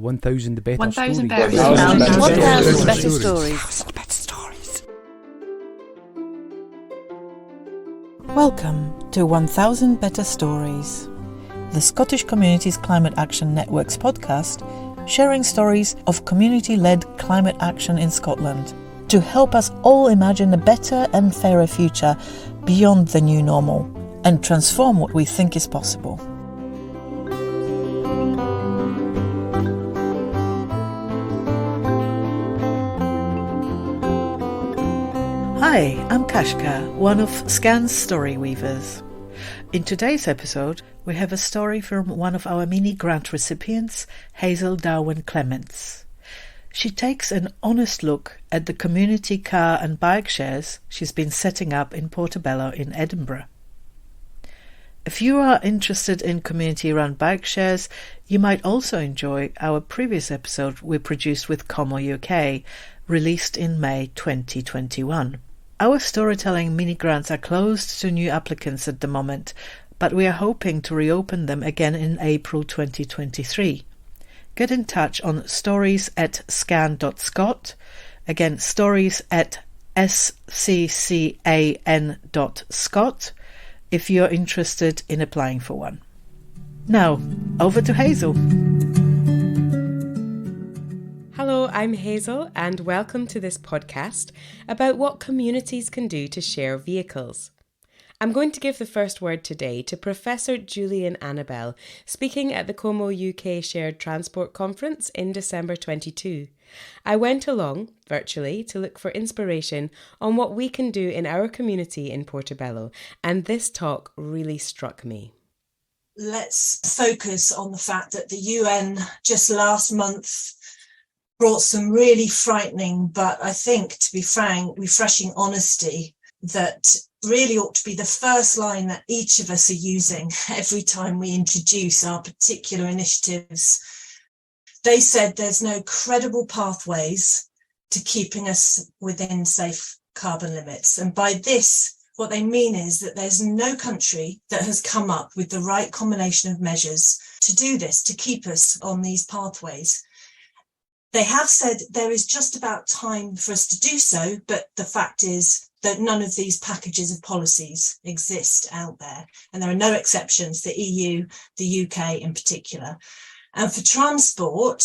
1,000 better 1,000 stories. better stories. 1,000 better stories. 1,000 better stories. Welcome to 1,000 Better Stories, the Scottish Communities Climate Action Network's podcast, sharing stories of community-led climate action in Scotland to help us all imagine a better and fairer future beyond the new normal and transform what we think is possible. Hi, I'm Kashka, one of SCCAN's story weavers. In today's episode, we have a story from one of our mini grant recipients, Hazel Darwin Clements. She takes an honest look at the community car and bike shares she's been setting up in Portobello in Edinburgh. If you are interested in community-run bike shares, you might also enjoy our previous episode we produced with CoMoUk, released in May 2021. Our storytelling mini-grants are closed to new applicants at the moment, but we are hoping to reopen them again in April 2023. Get in touch on stories@scan.scot, again stories@SCCAN.scot, if you're interested in applying for one. Now, over to Hazel. Hello, I'm Hazel and welcome to this podcast about what communities can do to share vehicles. I'm going to give the first word today to Professor Jillian Anable, speaking at the CoMoUk Shared Transport Conference in December 22. I went along, virtually, to look for inspiration on what we can do in our community in Portobello, and this talk really struck me. Let's focus on the fact that the UN just last month brought some really frightening, but I think, to be frank, refreshing honesty that really ought to be the first line that each of us are using every time we introduce our particular initiatives. They said there's no credible pathways to keeping us within safe carbon limits. And by this, what they mean is that there's no country that has come up with the right combination of measures to do this, to keep us on these pathways. They have said there is just about time for us to do so, but the fact is that none of these packages of policies exist out there. And there are no exceptions, the EU, the UK in particular. And for transport,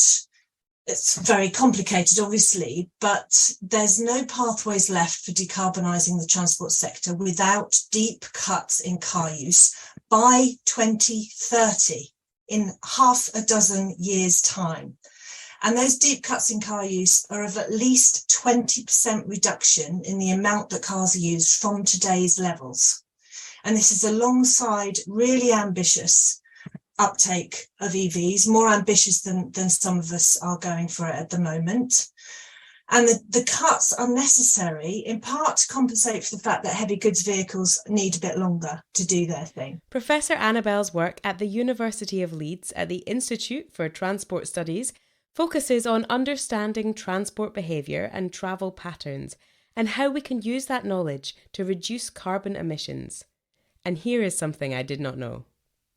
it's very complicated, obviously, but there's no pathways left for decarbonising the transport sector without deep cuts in car use by 2030, in half a dozen years' time. And those deep cuts in car use are of at least 20% reduction in the amount that cars are used from today's levels. And this is alongside really ambitious uptake of EVs, more ambitious than some of us are going for it at the moment. And the cuts are necessary in part to compensate for the fact that heavy goods vehicles need a bit longer to do their thing. Professor Annabelle's work at the University of Leeds at the Institute for Transport Studies focuses on understanding transport behaviour and travel patterns and how we can use that knowledge to reduce carbon emissions. And here is something I did not know.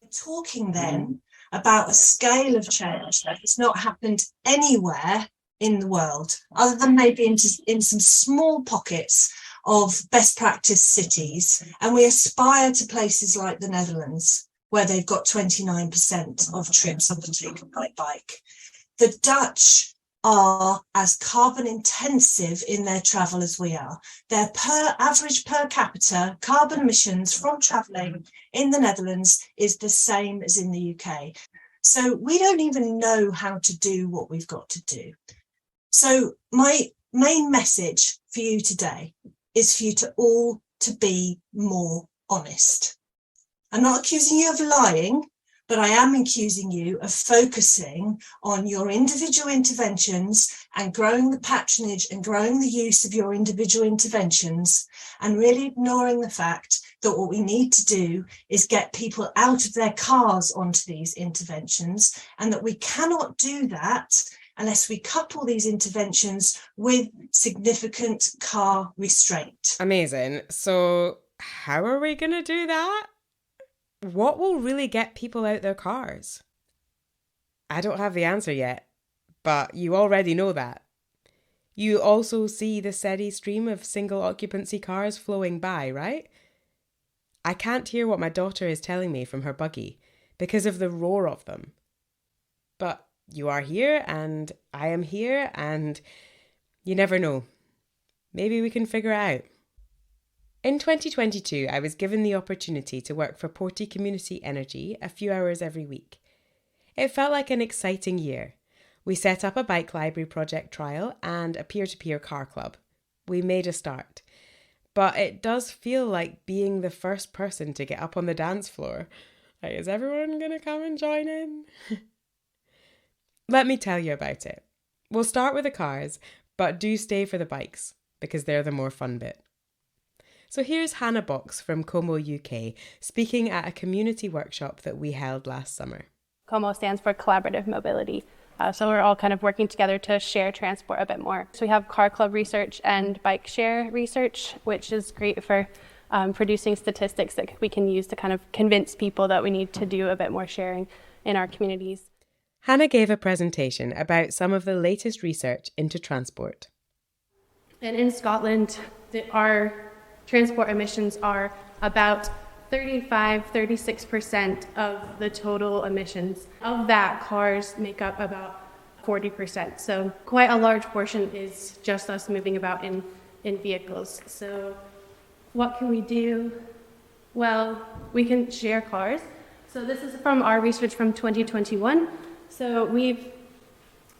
We're talking then about a scale of change that has not happened anywhere in the world, other than maybe in some small pockets of best practice cities. And we aspire to places like the Netherlands, where they've got 29% of trips undertaken by bike. The Dutch are as carbon intensive in their travel as we are. Their average per capita carbon emissions from travelling in the Netherlands is the same as in the UK. So we don't even know how to do what we've got to do. So my main message for you today is for you to all to be more honest. I'm not accusing you of lying, but I am accusing you of focusing on your individual interventions and growing the patronage and growing the use of your individual interventions, and really ignoring the fact that what we need to do is get people out of their cars onto these interventions, and that we cannot do that unless we couple these interventions with significant car restraint. Amazing. So how are we going to do that? What will really get people out their cars? I don't have the answer yet, but you already know that. You also see the steady stream of single occupancy cars flowing by, right? I can't hear what my daughter is telling me from her buggy because of the roar of them. But you are here and I am here and you never know. Maybe we can figure it out. In 2022, I was given the opportunity to work for Porty Community Energy a few hours every week. It felt like an exciting year. We set up a bike library project trial and a peer-to-peer car club. We made a start. But it does feel like being the first person to get up on the dance floor. Like, is everyone going to come and join in? Let me tell you about it. We'll start with the cars, but do stay for the bikes, because they're the more fun bit. So here's Hannah Box from CoMoUk speaking at a community workshop that we held last summer. CoMo stands for Collaborative Mobility. So we're all kind of working together to share transport a bit more. So we have car club research and bike share research, which is great for producing statistics that we can use to kind of convince people that we need to do a bit more sharing in our communities. Hannah gave a presentation about some of the latest research into transport. And in Scotland, our transport emissions are about 35-36% of the total emissions. Of that, cars make up about 40%. So quite a large portion is just us moving about in vehicles. So what can we do? Well, we can share cars. So this is from our research from 2021. So we've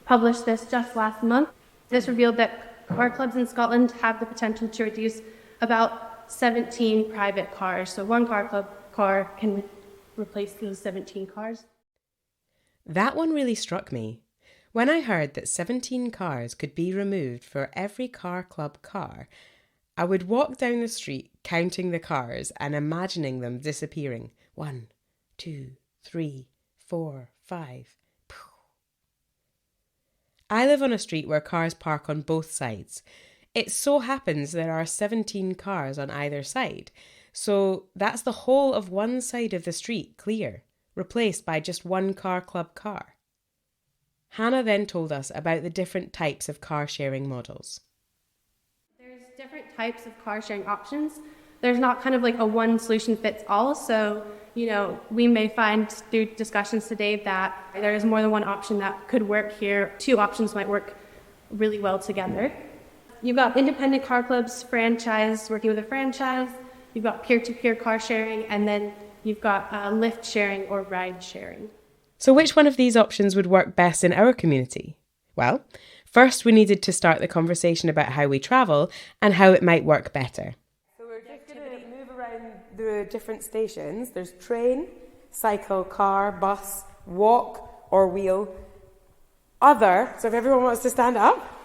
published this just last month. This revealed that car clubs in Scotland have the potential to reduce about 17 private cars. So one car club car can replace those 17 cars. That one really struck me. When I heard that 17 cars could be removed for every car club car, I would walk down the street counting the cars and imagining them disappearing. 1, 2, 3, 4, 5. I live on a street where cars park on both sides. It so happens there are 17 cars on either side, so that's the whole of one side of the street clear, replaced by just one car club car. Hannah then told us about the different types of car sharing models. There's different types of car sharing options. There's not kind of like a one solution fits all, so we may find through discussions today that there is more than one option that could work here. Two options might work really well together. You've got independent car clubs, franchise, working with a franchise. You've got peer-to-peer car sharing, and then you've got lift sharing or ride sharing. So which one of these options would work best in our community? Well, first we needed to start the conversation about how we travel and how it might work better. So we're just going to move around the different stations. There's train, cycle, car, bus, walk or wheel. Other, so if everyone wants to stand up.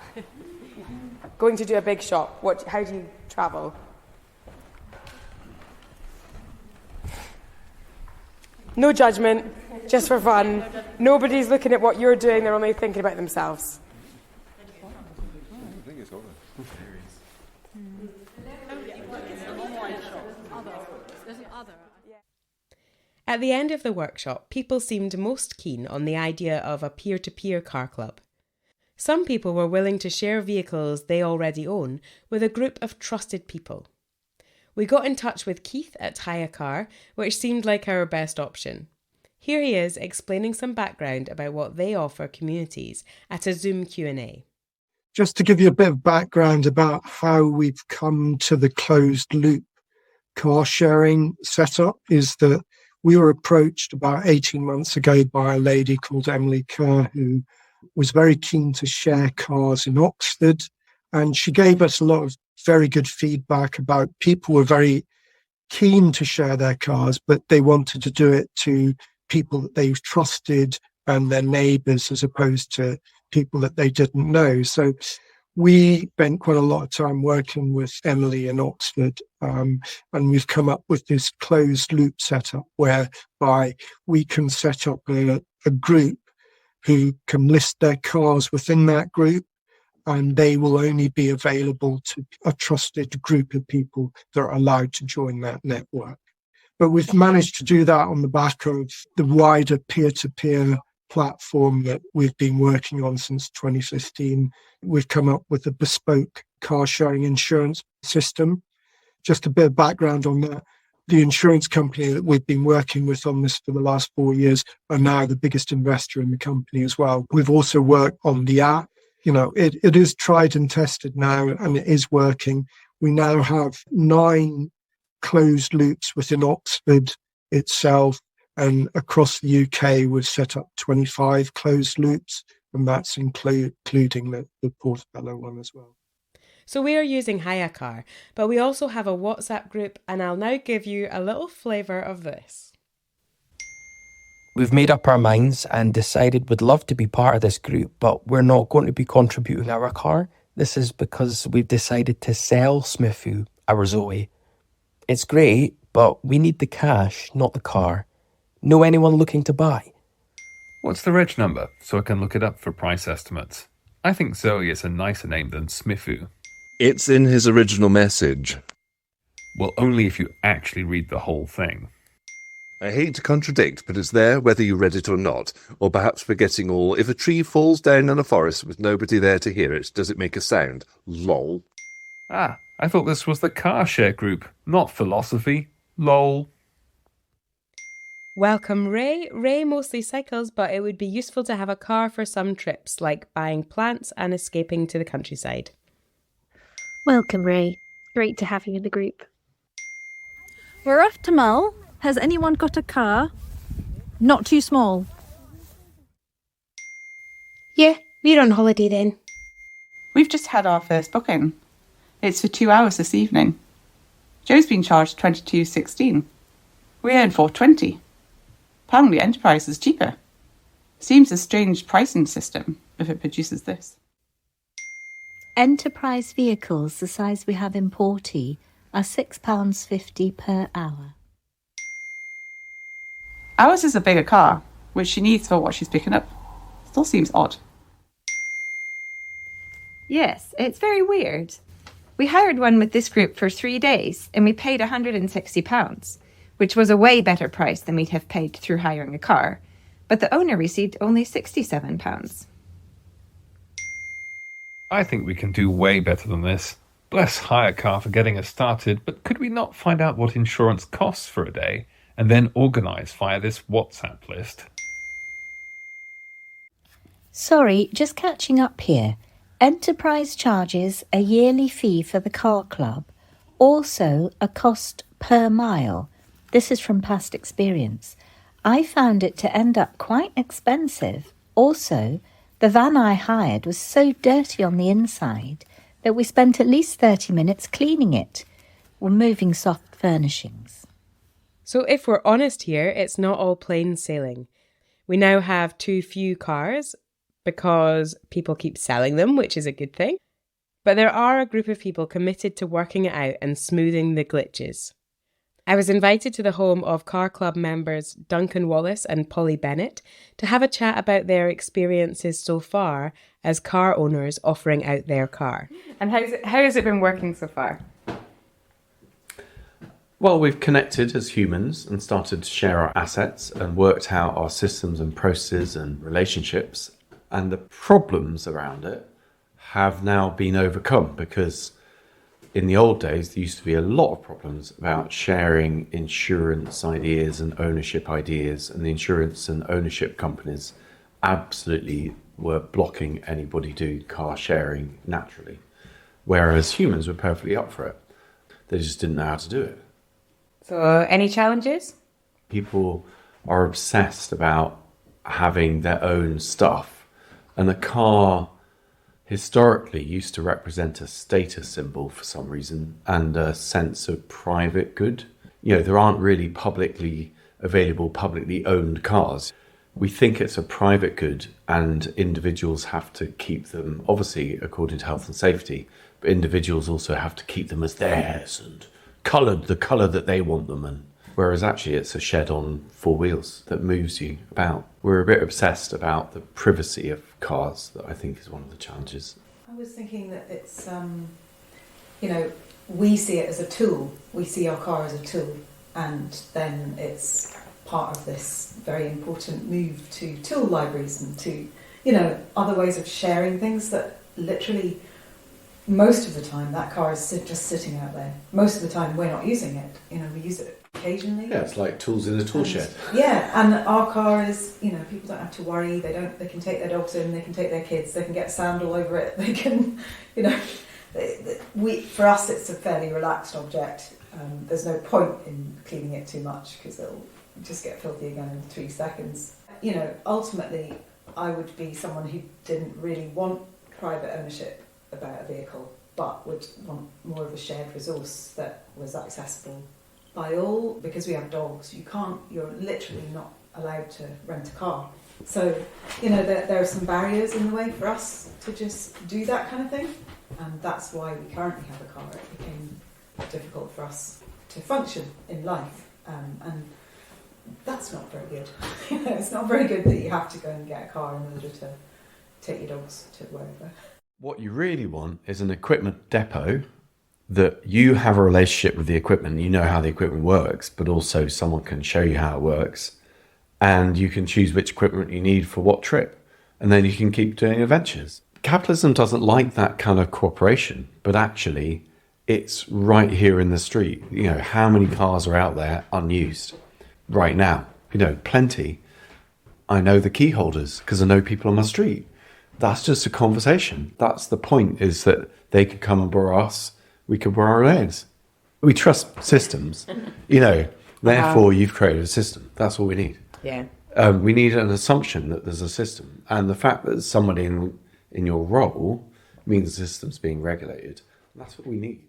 Going to do a big shop. How do you travel? No judgment, just for fun. Nobody's looking at what you're doing, they're only thinking about themselves. At the end of the workshop, people seemed most keen on the idea of a peer-to-peer car club. Some people were willing to share vehicles they already own with a group of trusted people. We got in touch with Keith at HiyaCar, which seemed like our best option. Here he is explaining some background about what they offer communities at a Zoom Q&A. Just to give you a bit of background about how we've come to the closed loop car sharing setup is that we were approached about 18 months ago by a lady called Emily Kerr who was very keen to share cars in Oxford, and she gave us a lot of very good feedback about people were very keen to share their cars, but they wanted to do it to people that they trusted and their neighbours as opposed to people that they didn't know. So we spent quite a lot of time working with Emily in Oxford, and we've come up with this closed loop setup whereby we can set up a group who can list their cars within that group, and they will only be available to a trusted group of people that are allowed to join that network. But we've managed to do that on the back of the wider peer-to-peer platform that we've been working on since 2015. We've come up with a bespoke car sharing insurance system. Just a bit of background on that. The insurance company that we've been working with on this for the last 4 years are now the biggest investor in the company as well. We've also worked on the app. It is tried and tested now, and it is working. We now have 9 closed loops within Oxford itself, and across the UK we've set up 25 closed loops, and that's including the Portobello one as well. So we are using HiyaCar, but we also have a WhatsApp group, and I'll now give you a little flavour of this. We've made up our minds and decided we'd love to be part of this group, but we're not going to be contributing our car. This is because we've decided to sell Smithu, our Zoe. It's great, but we need the cash, not the car. Know anyone looking to buy? What's the reg number, so I can look it up for price estimates? I think Zoe is a nicer name than Smithu. It's in his original message. Well, only if you actually read the whole thing. I hate to contradict, but it's there whether you read it or not. Or perhaps forgetting all, if a tree falls down in a forest with nobody there to hear it, does it make a sound? Lol. Ah, I thought this was the car share group, not philosophy. Lol. Welcome, Ray. Ray mostly cycles, but it would be useful to have a car for some trips, like buying plants and escaping to the countryside. Welcome, Ray. Great to have you in the group. We're off to Mull. Has anyone got a car? Not too small. Yeah, we're on holiday then. We've just had our first booking. It's for 2 hours this evening. Joe's been charged $22.16. We earn $4.20. Apparently Enterprise is cheaper. Seems a strange pricing system if it produces this. Enterprise vehicles the size we have in Porty are £6.50 per hour. Ours is a bigger car, which she needs for what she's picking up. Still seems odd. Yes, it's very weird. We hired one with this group for 3 days and we paid £160, which was a way better price than we'd have paid through hiring a car, but the owner received only £67. I think we can do way better than this. Bless HiyaCar for getting us started, but could we not find out what insurance costs for a day and then organise via this WhatsApp list? Sorry, just catching up here. Enterprise charges a yearly fee for the car club, also a cost per mile. This is from past experience. I found it to end up quite expensive. Also, the van I hired was so dirty on the inside that we spent at least 30 minutes cleaning it, removing soft furnishings. So if we're honest here, it's not all plain sailing. We now have too few cars because people keep selling them, which is a good thing. But there are a group of people committed to working it out and smoothing the glitches. I was invited to the home of Car Club members Duncan Wallace and Polly Bennett to have a chat about their experiences so far as car owners offering out their car. And how has it been working so far? Well, we've connected as humans and started to share our assets and worked out our systems and processes and relationships. And the problems around it have now been overcome because in the old days, there used to be a lot of problems about sharing insurance ideas and ownership ideas, and the insurance and ownership companies absolutely were blocking anybody doing car sharing naturally, whereas humans were perfectly up for it. They just didn't know how to do it. So, any challenges? People are obsessed about having their own stuff, and the car historically used to represent a status symbol for some reason and a sense of private good. You know, there aren't really publicly available, publicly owned cars. We think it's a private good and individuals have to keep them, obviously according to health and safety, but individuals also have to keep them as theirs and coloured the colour that they want them in. Whereas actually it's a shed on 4 wheels that moves you about. We're a bit obsessed about the privacy of cars that I think is one of the challenges. I was thinking that it's, we see it as a tool. We see our car as a tool and then it's part of this very important move to tool libraries and to, other ways of sharing things that literally most of the time that car is just sitting out there. Most of the time we're not using it. We use it occasionally. Yeah, it's like tools in a tool shed. Yeah, and our car is, people don't have to worry. They can take their dogs in, they can take their kids, they can get sand all over it. They can, for us it's a fairly relaxed object. There's no point in cleaning it too much because it'll just get filthy again in 3 seconds. Ultimately, I would be someone who didn't really want private ownership about a vehicle, but would want more of a shared resource that was accessible by all. Because we have dogs, you're literally not allowed to rent a car. So, there are some barriers in the way for us to just do that kind of thing. And that's why we currently have a car. It became difficult for us to function in life. And that's not very good. It's not very good that you have to go and get a car in order to take your dogs to wherever. What you really want is an equipment depot that you have a relationship with the equipment, you know how the equipment works, but also someone can show you how it works, and you can choose which equipment you need for what trip, and then you can keep doing adventures. Capitalism doesn't like that kind of cooperation, but actually it's right here in the street. How many cars are out there unused right now? Plenty. I know the key holders because I know people on my street. That's just a conversation. That's the point, is that they could come and borrow us, we could borrow theirs. We trust systems, therefore you've created a system. That's all we need. Yeah. We need an assumption that there's a system. And the fact that there's somebody in your role means the system's being regulated. That's what we need.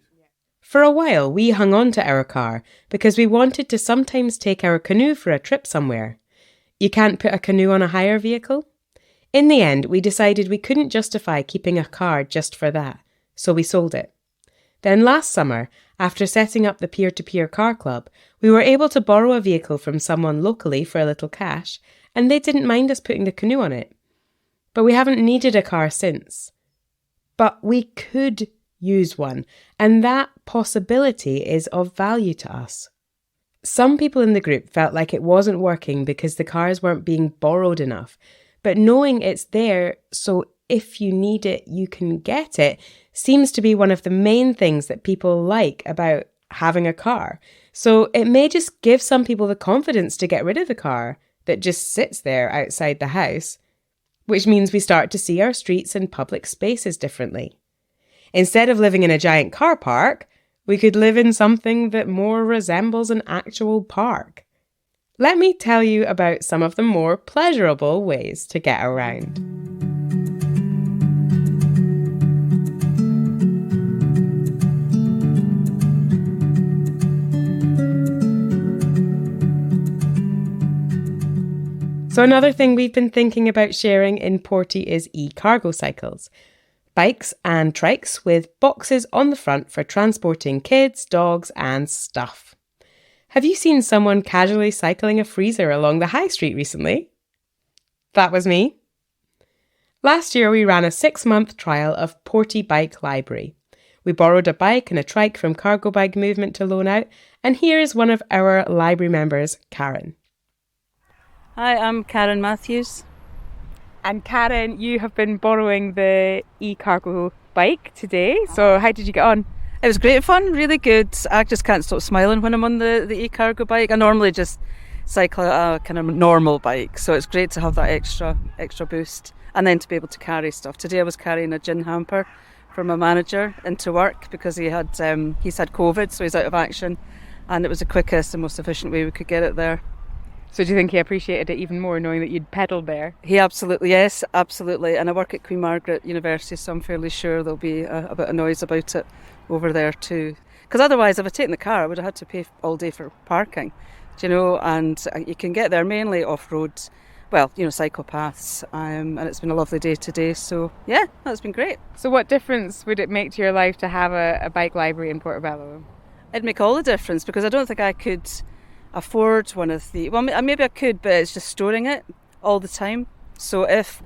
For a while, we hung on to our car because we wanted to sometimes take our canoe for a trip somewhere. You can't put a canoe on a hire vehicle? In the end, we decided we couldn't justify keeping a car just for that, so we sold it. Then last summer, after setting up the peer-to-peer car club, we were able to borrow a vehicle from someone locally for a little cash, and they didn't mind us putting the canoe on it. But we haven't needed a car since. But we could use one, and that possibility is of value to us. Some people in the group felt like it wasn't working because the cars weren't being borrowed enough, but knowing it's there, so if you need it, you can get it, seems to be one of the main things that people like about having a car. So it may just give some people the confidence to get rid of the car that just sits there outside the house, which means we start to see our streets and public spaces differently. Instead of living in a giant car park, we could live in something that more resembles an actual park. Let me tell you about some of the more pleasurable ways to get around. So another thing we've been thinking about sharing in Porty is eCargo cycles. Bikes and trikes with boxes on the front for transporting kids, dogs and stuff. Have you seen someone casually cycling a freezer along the high street recently? That was me. Last year we ran a 6-month trial of Porty Bike Library. We borrowed a bike and a trike from Cargo Bike Movement to loan out, and here is one of our library members, Karen. Hi, I'm Karen Matthews. And Karen, you have been borrowing the eCargo bike today, so how did you get on? It was great fun, really good. I just can't stop smiling when I'm on the eCargo bike. I normally just cycle a kind of normal bike, so it's great to have that extra boost and then to be able to carry stuff. Today I was carrying a gin hamper for my manager into work because he's had COVID, so he's out of action, and it was the quickest and most efficient way we could get it there. So do you think he appreciated it even more knowing that you'd pedalled there? Yes, absolutely. And I work at Queen Margaret University, so I'm fairly sure there'll be a bit of noise about it over there too. Because otherwise, if I'd taken the car, I would have had to pay all day for parking, and you can get there mainly off-road, cycle paths, and it's been a lovely day today, so yeah, that's been great. So what difference would it make to your life to have a bike library in Portobello? It'd make all the difference, because I don't think I could afford one of the... Well, maybe I could, but it's just storing it all the time. So if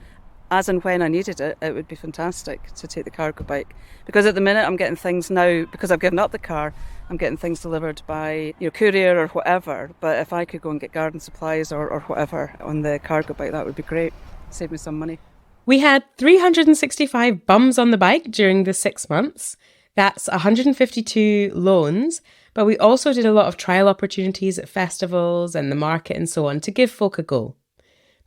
as and when I needed it, it would be fantastic to take the cargo bike. Because at the minute I'm getting things now, because I've given up the car, I'm getting things delivered by courier or whatever. But if I could go and get garden supplies or whatever on the cargo bike, that would be great. Save me some money. We had 365 bums on the bike during the 6 months. That's 152 loans. But we also did a lot of trial opportunities at festivals and the market and so on to give folk a go.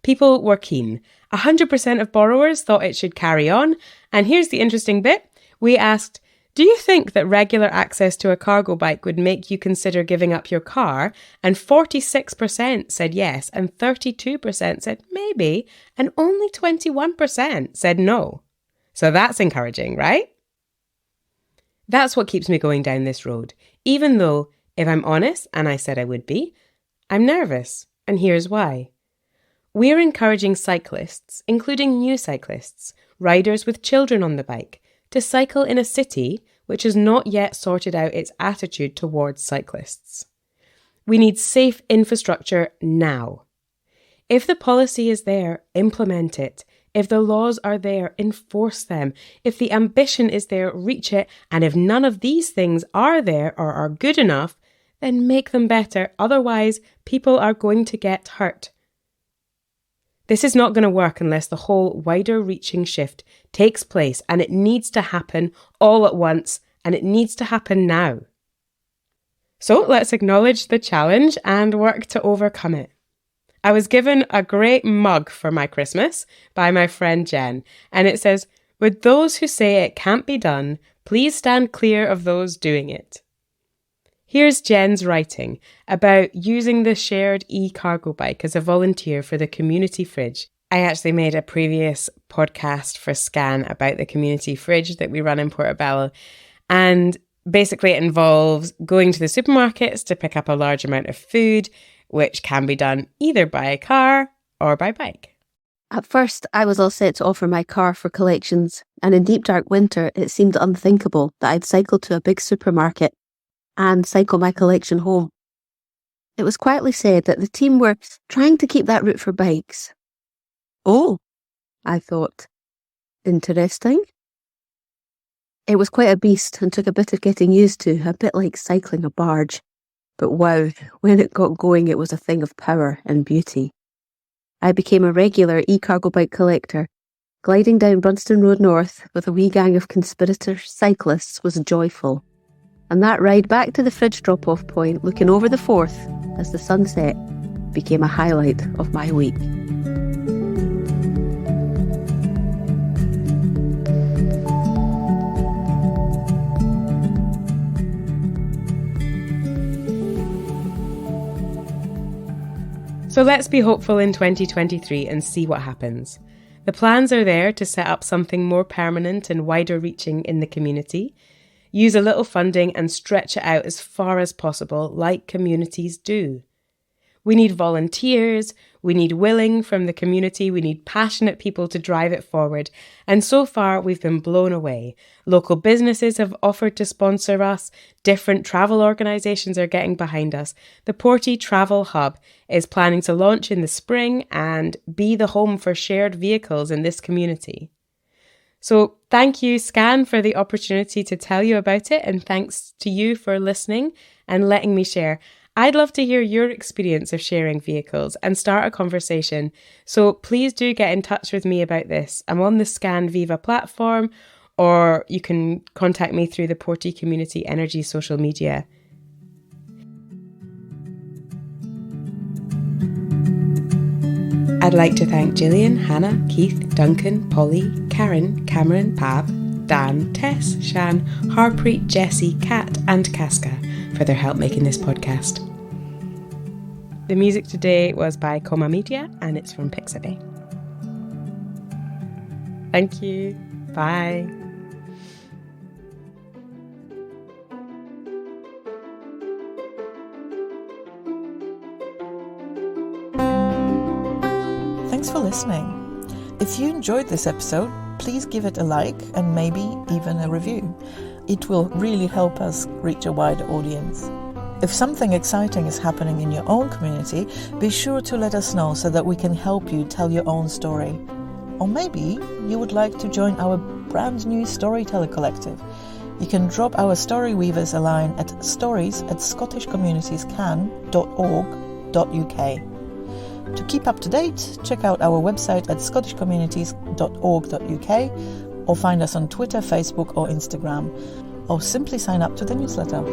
People were keen. 100% of borrowers thought it should carry on. And here's the interesting bit. We asked, do you think that regular access to a cargo bike would make you consider giving up your car? And 46% said yes, and 32% said maybe, and only 21% said no. So that's encouraging, right? That's what keeps me going down this road, even though, if I'm honest, and I said I would be, I'm nervous, and here's why. We're encouraging cyclists, including new cyclists, riders with children on the bike, to cycle in a city which has not yet sorted out its attitude towards cyclists. We need safe infrastructure now. If the policy is there, implement it. If the laws are there, enforce them. If the ambition is there, reach it. And if none of these things are there or are good enough, then make them better. Otherwise, people are going to get hurt. This is not going to work unless the whole wider reaching shift takes place, and it needs to happen all at once, and it needs to happen now. So let's acknowledge the challenge and work to overcome it. I was given a great mug for my Christmas by my friend Jen, and it says, "With those who say it can't be done, please stand clear of those doing it." Here's Jen's writing about using the shared eCargo bike as a volunteer for the community fridge. I actually made a previous podcast for SCCAN about the community fridge that we run in Portobello. And basically it involves going to the supermarkets to pick up a large amount of food, which can be done either by a car or by bike. At first, I was all set to offer my car for collections, and in deep dark winter, it seemed unthinkable that I'd cycle to a big supermarket and cycle my collection home. It was quietly said that the team were trying to keep that route for bikes. Oh, I thought. Interesting. It was quite a beast and took a bit of getting used to, a bit like cycling a barge. But wow, when it got going, it was a thing of power and beauty. I became a regular eCargo bike collector. Gliding down Brunston Road North with a wee gang of conspirator cyclists was joyful. And that ride back to the fridge drop-off point, looking over the Forth as the sun set, became a highlight of my week. So let's be hopeful in 2023 and see what happens. The plans are there to set up something more permanent and wider reaching in the community. Use a little funding and stretch it out as far as possible, like communities do. We need volunteers, we need willing from the community, we need passionate people to drive it forward. And so far, we've been blown away. Local businesses have offered to sponsor us. Different travel organisations are getting behind us. The Porty Travel Hub is planning to launch in the spring and be the home for shared vehicles in this community. So thank you, SCCAN, for the opportunity to tell you about it, and thanks to you for listening and letting me share. I'd love to hear your experience of sharing vehicles and start a conversation. So please do get in touch with me about this. I'm on the SCCAN Viva platform, or you can contact me through the Porty Community Energy social media. I'd like to thank Jillian, Hannah, Keith, Duncan, Polly, Karen, Cameron, Pab, Dan, Tess, Shan, Harpreet, Jessie, Kat and Casca for their help making this podcast. The music today was by CoMoUk and it's from Pixabay. Thank you. Bye. Thanks for listening. If you enjoyed this episode, please give it a like and maybe even a review. It will really help us reach a wider audience. If something exciting is happening in your own community, be sure to let us know so that we can help you tell your own story. Or maybe you would like to join our brand new Storyteller Collective. You can drop our Story Weavers a line at stories@scottishcommunitiescan.org.uk. To keep up to date, check out our website at scottishcommunities.org.uk or find us on Twitter, Facebook or Instagram, or simply sign up to the newsletter.